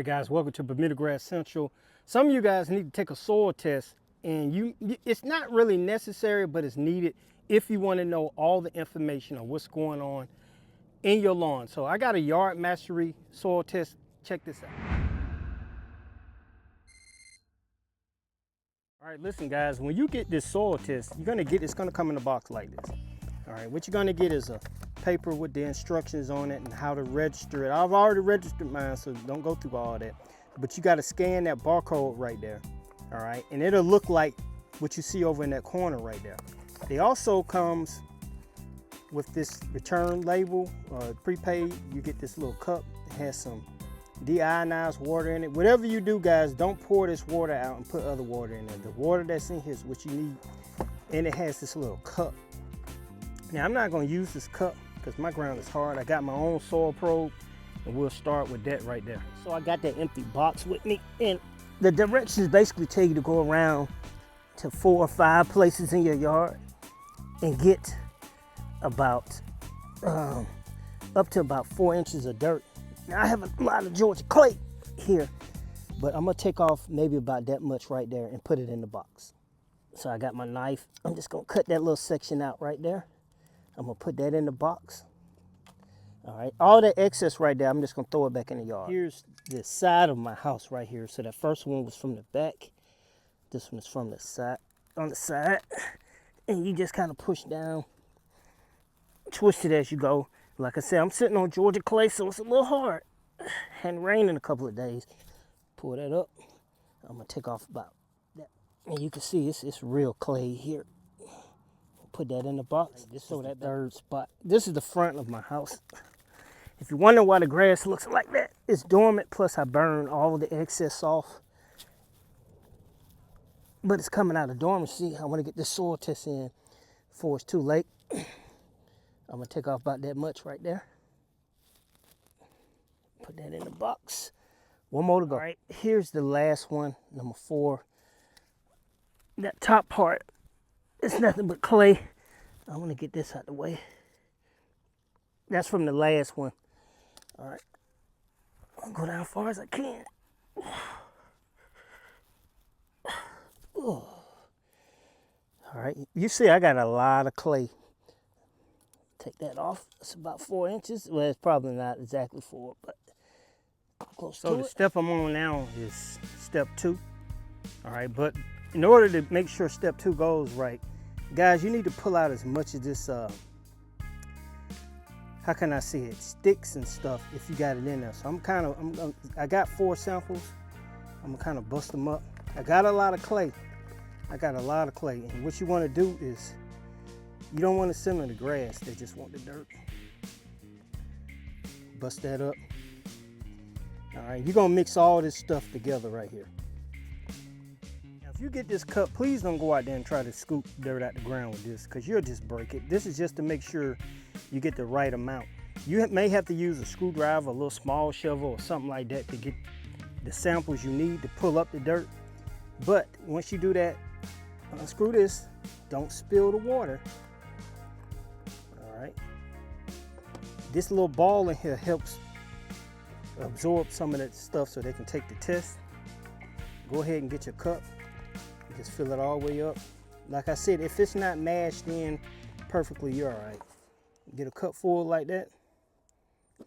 Hey guys, welcome to Bermuda Grass Central. Some of you guys need to take a soil test, and it's not really necessary, but it's needed if you want to know all the information on what's going on in your lawn. So I got a YardMastery soil test. Check this out. All right, listen guys, when you get this soil test, it's gonna come in a box like this. All right, what you're gonna get is a paper with the instructions on it and how to register it. I've already registered mine, so don't go through all that. But you gotta scan that barcode right there. All right, and it'll look like what you see over in that corner right there. It also comes with this return label, prepaid. You get this little cup. It has some deionized water in it. Whatever you do, guys, don't pour this water out and put other water in there. The water that's in here is what you need. And it has this little cup. Now, I'm not gonna use this cup because my ground is hard. I got my own soil probe, and we'll start with that right there. So I got that empty box with me, and the directions basically tell you to go around to 4 or 5 places in your yard and get about up to about 4 inches of dirt. Now I have a lot of Georgia clay here, but I'm gonna take off maybe about that much right there and put it in the box. So I got my knife. I'm just gonna cut that little section out right there. I'm gonna put that in the box. All right, all that excess right there, I'm just gonna throw it back in the yard. Here's the side of my house right here. So that first one was from the back. This one is from the side, on the side. And you just kind of push down, twist it as you go. Like I said, I'm sitting on Georgia clay, so it's a little hard. Hadn't rained in a couple of days. Pull that up. I'm gonna take off about that. And you can see it's real clay here. Put that in the box. This is the third spot. This is the front of my house. If you wonder why the grass looks like that, it's dormant, plus I burned all the excess off. But it's coming out of dormancy. I want to get this soil test in before it's too late. I'm gonna take off about that much right there. Put that in the box. One more to go. All right, here's the last one, number 4. That top part, it's nothing but clay. I want to get this out the way. That's from the last one. All right, I'll go down as far as I can. All right, you see I got a lot of clay. Take that off. It's about 4 inches. Well, it's probably not exactly 4, but close to it. So the step I'm on now is step 2. All right, but in order to make sure step 2 goes right, guys, you need to pull out as much of this, how can I say it, sticks and stuff if you got it in there. So I got 4 samples. I'm gonna kind of bust them up. I got a lot of clay. And what you want to do is, you don't want to send them the grass, they just want the dirt. Bust that up. All right, you're gonna mix all this stuff together right here. Now, if you get this cup, please don't go out there and try to scoop dirt out the ground with this, because you'll just break it. This is just to make sure you get the right amount. You may have to use a screwdriver, a little small shovel, or something like that to get the samples you need to pull up the dirt. But once you do that, unscrew this, don't spill the water. All right. This little ball in here helps absorb some of that stuff so they can take the test. Go ahead and get your cup. Just fill it all the way up. Like I said, if it's not mashed in perfectly, you're all right. Get a cup full like that.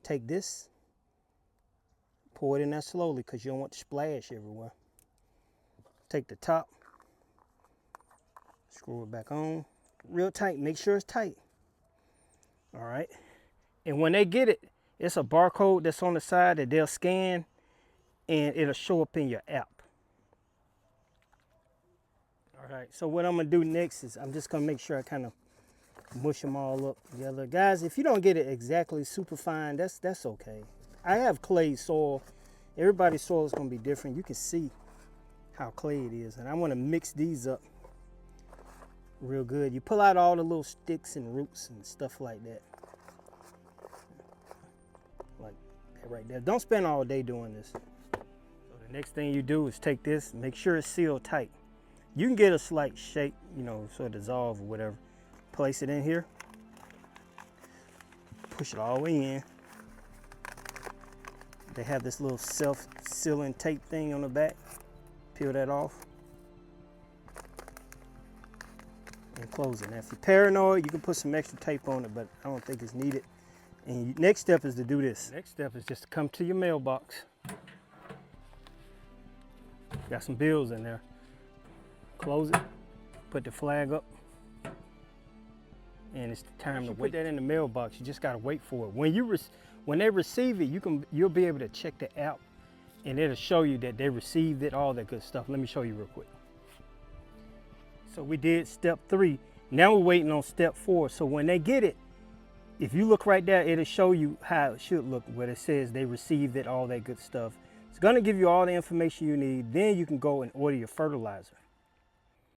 Take this. Pour it in there slowly because you don't want to splash everywhere. Take the top. Screw it back on. Real tight. Make sure it's tight. All right. And when they get it, it's a barcode that's on the side that they'll scan, and it'll show up in your app. All right, so what I'm gonna do next is I'm just gonna make sure I kind of mush them all up together. Guys, if you don't get it exactly super fine, that's okay. I have clay soil. Everybody's soil is gonna be different. You can see how clay it is, and I wanna mix these up real good. You pull out all the little sticks and roots and stuff like that. Like that right there. Don't spend all day doing this. So the next thing you do is take this, make sure it's sealed tight. You can get a slight shake, you know, so it dissolve or whatever. Place it in here. Push it all the way in. They have this little self-sealing tape thing on the back. Peel that off and close it. Now, if you're paranoid, you can put some extra tape on it, but I don't think it's needed. And next step is to do this. Next step is just to come to your mailbox. Got some bills in there. Close it, put the flag up, and it's the time to wait. Put that in the mailbox. You just gotta wait for it. When they receive it, you'll be able to check the app, and it'll show you that they received it, all that good stuff. Let me show you real quick. So we did step 3. Now we're waiting on step 4. So when they get it, if you look right there, it'll show you how it should look, where it says they received it, all that good stuff. It's gonna give you all the information you need. Then you can go and order your fertilizer.